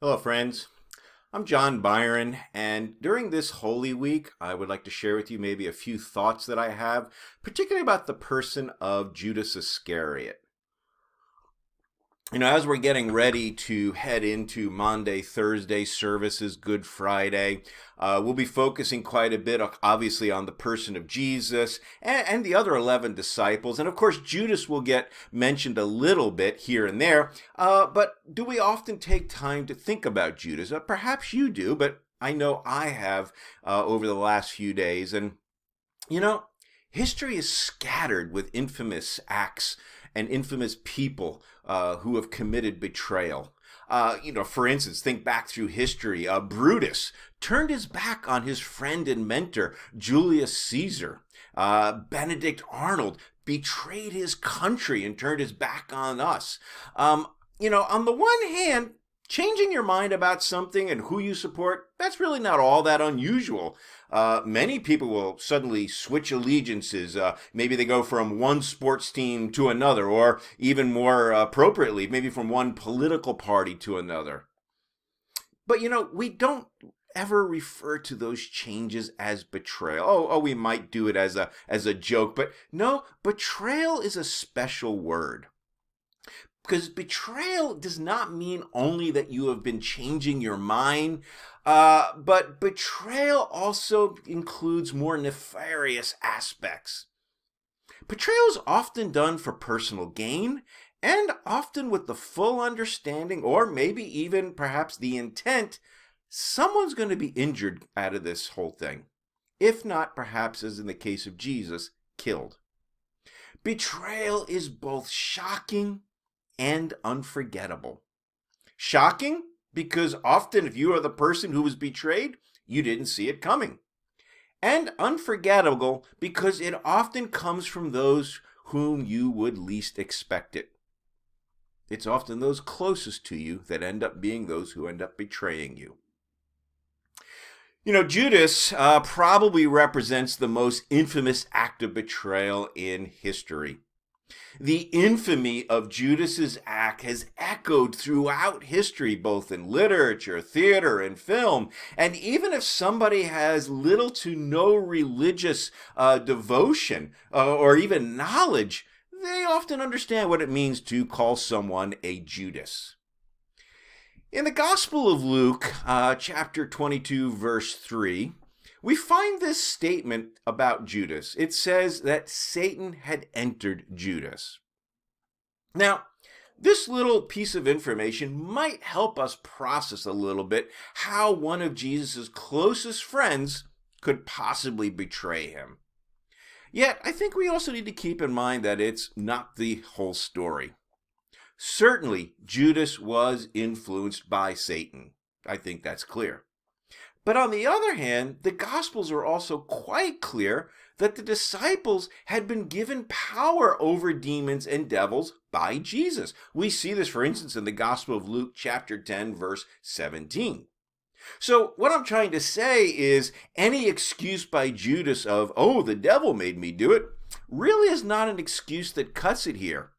Hello, friends. I'm John Byron, and during this Holy Week, I would like to share with you maybe a few thoughts that I have, particularly about the person of Judas Iscariot. As we're getting ready to head into Monday, Thursday services, Good Friday, we'll be focusing quite a bit, obviously, on the person of Jesus and the other 11 disciples. And of course, Judas will get mentioned a little bit here and there. But do we often take time to think about Judas? Perhaps you do, but I know I have over the last few days. And, you know, history is scattered with infamous acts and infamous people who have committed betrayal. For instance, think back through history. Brutus turned his back on his friend and mentor, Julius Caesar. Benedict Arnold betrayed his country and turned his back on us. On the one hand, changing your mind about something and who you support, that's really not all that unusual. Many people will suddenly switch allegiances. Maybe they go from one sports team to another, or even more appropriately, maybe from one political party to another. But, we don't ever refer to those changes as betrayal. We might do it as a joke, but no, betrayal is a special word. Because betrayal does not mean only that you have been changing your mind, but betrayal also includes more nefarious aspects. Betrayal is often done for personal gain, and often with the full understanding, or maybe even perhaps the intent, someone's going to be injured out of this whole thing. If not, perhaps, as in the case of Jesus, killed. Betrayal is both shocking and unforgettable. Shocking, because often if you are the person who was betrayed, you didn't see it coming. And unforgettable, because it often comes from those whom you would least expect it. It's often those closest to you that end up being those who end up betraying you. Judas probably represents the most infamous act of betrayal in history. The infamy of Judas's act has echoed throughout history, both in literature, theater, and film. And even if somebody has little to no religious devotion or even knowledge, they often understand what it means to call someone a Judas. In the Gospel of Luke, chapter 22, verse 3, we find this statement about Judas. It says that Satan had entered Judas. Now, this little piece of information might help us process a little bit how one of Jesus' closest friends could possibly betray him. Yet, I think we also need to keep in mind that it's not the whole story. Certainly, Judas was influenced by Satan. I think that's clear. But on the other hand, the Gospels are also quite clear that the disciples had been given power over demons and devils by Jesus. We see this, for instance, in the Gospel of Luke, chapter 10, verse 17. So what I'm trying to say is any excuse by Judas of, the devil made me do it, really is not an excuse that cuts it here.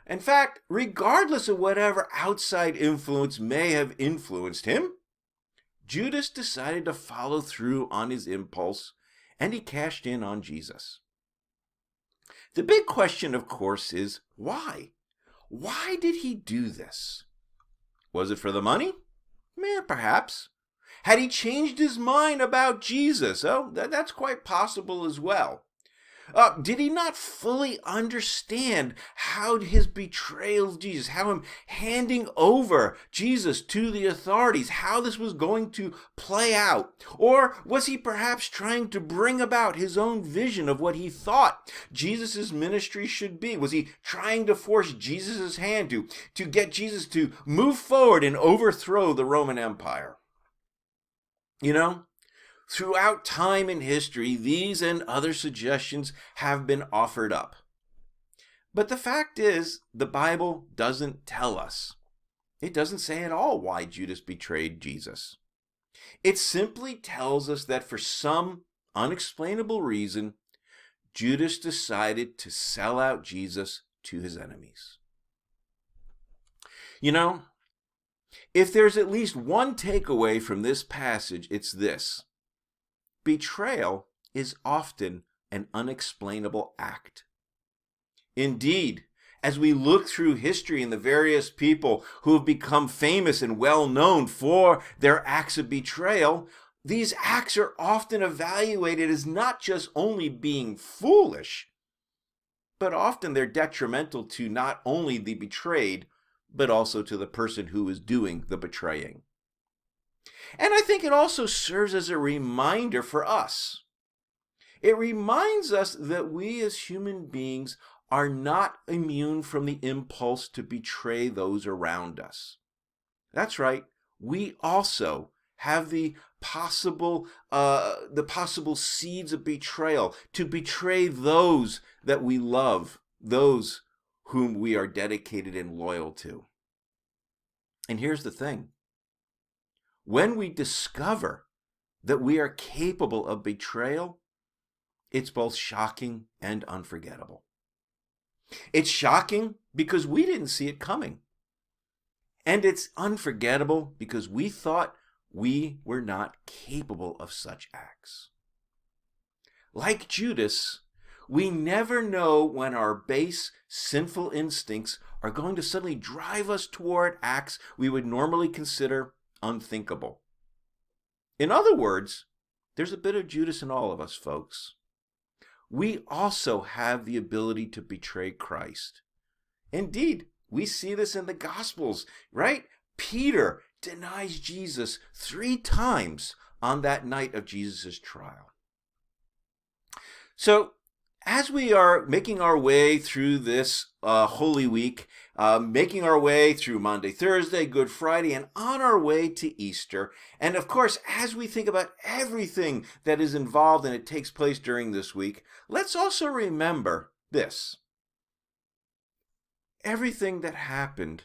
In fact, regardless of whatever outside influence may have influenced him, Judas decided to follow through on his impulse, and he cashed in on Jesus. The big question, of course, is why? Why did he do this? Was it for the money? Perhaps. Had he changed his mind about Jesus? That's quite possible as well. Did he not fully understand how his betrayal of Jesus, how him handing over Jesus to the authorities, how this was going to play out? Or was he perhaps trying to bring about his own vision of what he thought Jesus' ministry should be? Was he trying to force Jesus' hand to get Jesus to move forward and overthrow the Roman Empire? Throughout time and history, these and other suggestions have been offered up. But the fact is, the Bible doesn't tell us. It doesn't say at all why Judas betrayed Jesus. It simply tells us that for some unexplainable reason, Judas decided to sell out Jesus to his enemies. If there's at least one takeaway from this passage, it's this: betrayal is often an unexplainable act. Indeed, as we look through history and the various people who have become famous and well known for their acts of betrayal, these acts are often evaluated as not just only being foolish, but often they're detrimental to not only the betrayed, but also to the person who is doing the betraying. And I think it also serves as a reminder for us. It reminds us that we as human beings are not immune from the impulse to betray those around us. That's right, we also have the possible seeds of betrayal, to betray those that we love, those whom we are dedicated and loyal to. And here's the thing: when we discover that we are capable of betrayal, it's both shocking and unforgettable. It's shocking because we didn't see it coming. And it's unforgettable because we thought we were not capable of such acts. Like Judas, we never know when our base, sinful instincts are going to suddenly drive us toward acts we would normally consider unthinkable. In other words, there's a bit of Judas in all of us, folks. We also have the ability to betray Christ. Indeed, we see this in the Gospels, right? Peter denies Jesus 3 times on that night of Jesus' trial. So, as we are making our way through this Holy Week, making our way through Monday, Thursday, Good Friday, and on our way to Easter, and of course, as we think about everything that is involved and it takes place during this week, let's also remember this. Everything that happened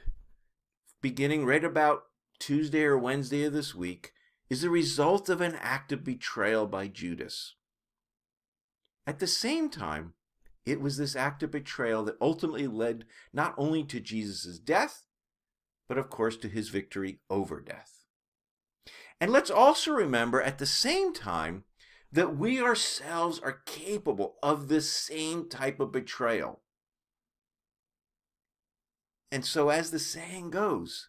beginning right about Tuesday or Wednesday of this week is a result of an act of betrayal by Judas. At the same time, it was this act of betrayal that ultimately led not only to Jesus' death, but of course to his victory over death. And let's also remember at the same time that we ourselves are capable of this same type of betrayal. And so as the saying goes,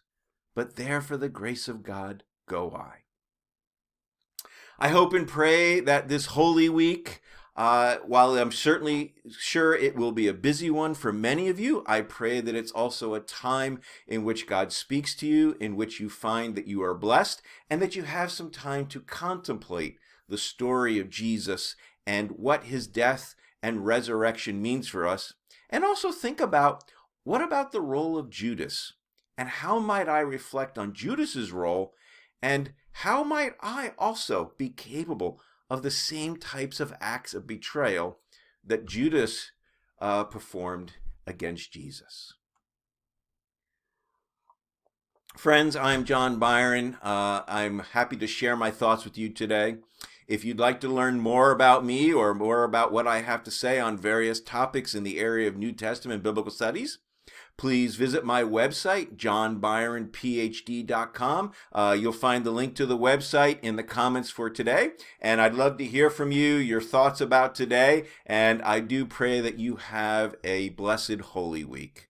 but there for the grace of God go I. I hope and pray that this Holy Week, while I'm certainly sure it will be a busy one for many of you, I pray that it's also a time in which God speaks to you, in which you find that you are blessed, and that you have some time to contemplate the story of Jesus and what his death and resurrection means for us, and also think about, what about the role of Judas? And how might I reflect on Judas's role? And how might I also be capable of the same types of acts of betrayal that Judas performed against Jesus? Friends, I'm John Byron. I'm happy to share my thoughts with you today. If you'd like to learn more about me or more about what I have to say on various topics in the area of New Testament biblical studies, please visit my website, johnbyronphd.com. You'll find the link to the website in the comments for today. And I'd love to hear from you, your thoughts about today. And I do pray that you have a blessed Holy Week.